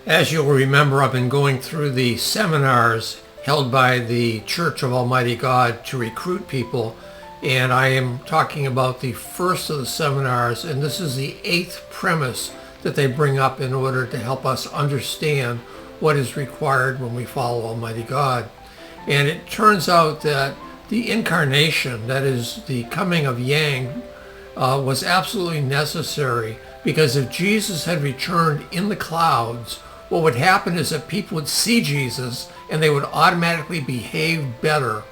As you'll remember, I've been going through the seminars held by the Church of Almighty God to recruit people, and I am talking about the first of the seminars, and this is the 8th premise that they bring up in order to help us understand what is required when we follow Almighty God. And it turns out that the incarnation, that is the coming of Yang, was absolutely necessary, because if Jesus had returned in the clouds, what would happen is that people would see Jesus and they would automatically behave better.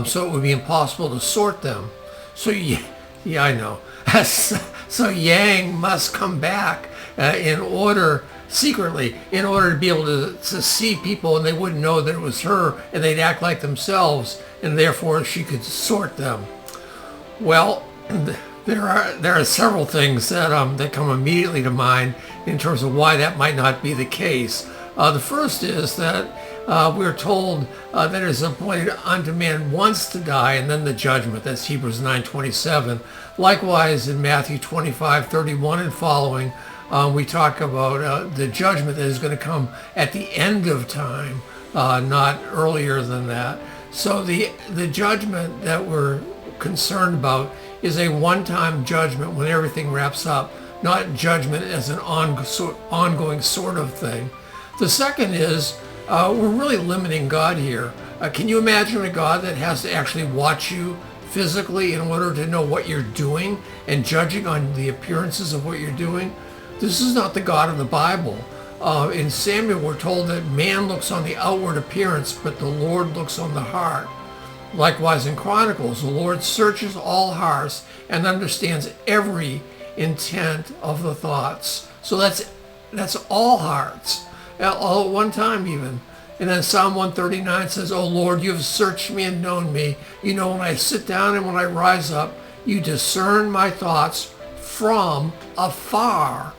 So it would be impossible to sort them. So yeah, I know. So Yang must come back secretly, in order to be able to see people, and they wouldn't know that it was her, and they'd act like themselves, and therefore she could sort them. Well, there are several things that come immediately to mind in terms of why that might not be the case. The first is that we're told that it is appointed unto man once to die, and then the judgment. That's Hebrews 9:27. Likewise, in Matthew 25:31 and following, we talk about the judgment that is going to come at the end of time, not earlier than that. So the judgment that we're concerned about is a one-time judgment when everything wraps up, not judgment as an ongoing sort of thing. The second is we're really limiting God here. Can you imagine a God that has to actually watch you physically in order to know what you're doing and judging on the appearances of what you're doing? This is not the God of the Bible. In Samuel, we're told that man looks on the outward appearance, but the Lord looks on the heart. Likewise, in Chronicles, the Lord searches all hearts and understands every intent of the thoughts. So that's all hearts, all at one time even. And then Psalm 139 says, "O Lord, you have searched me and known me. You know when I sit down and when I rise up. You discern my thoughts from afar."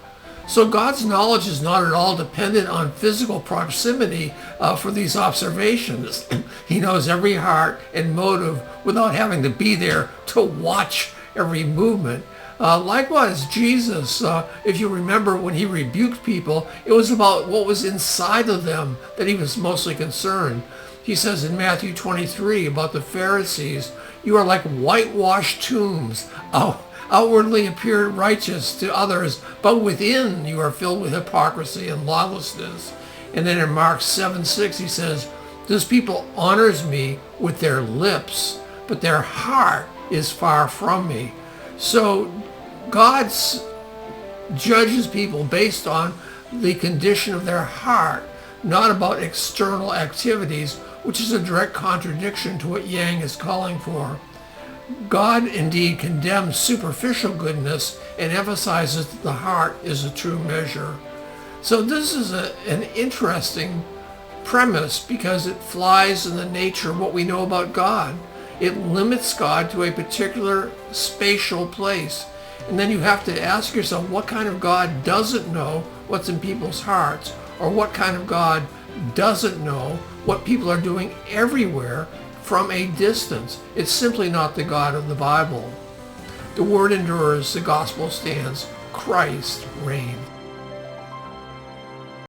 So God's knowledge is not at all dependent on physical proximity for these observations. He knows every heart and motive without having to be there to watch every movement. Likewise, Jesus, if you remember when he rebuked people, it was about what was inside of them that he was mostly concerned. He says in Matthew 23 about the Pharisees, "You are like whitewashed tombs, outwardly appear righteous to others, but within you are filled with hypocrisy and lawlessness." And then in Mark 7:6 he says, "This people honors me with their lips, but their heart is far from me." So God judges people based on the condition of their heart, not about external activities, which is a direct contradiction to what Yang is calling for. God indeed condemns superficial goodness and emphasizes that the heart is a true measure. So this is an interesting premise because it flies in the nature of what we know about God. It limits God to a particular spatial place. And then you have to ask yourself, what kind of God doesn't know what's in people's hearts? Or what kind of God doesn't know what people are doing everywhere from a distance? It's simply not the God of the Bible. The word endures, the gospel stands, Christ reigns.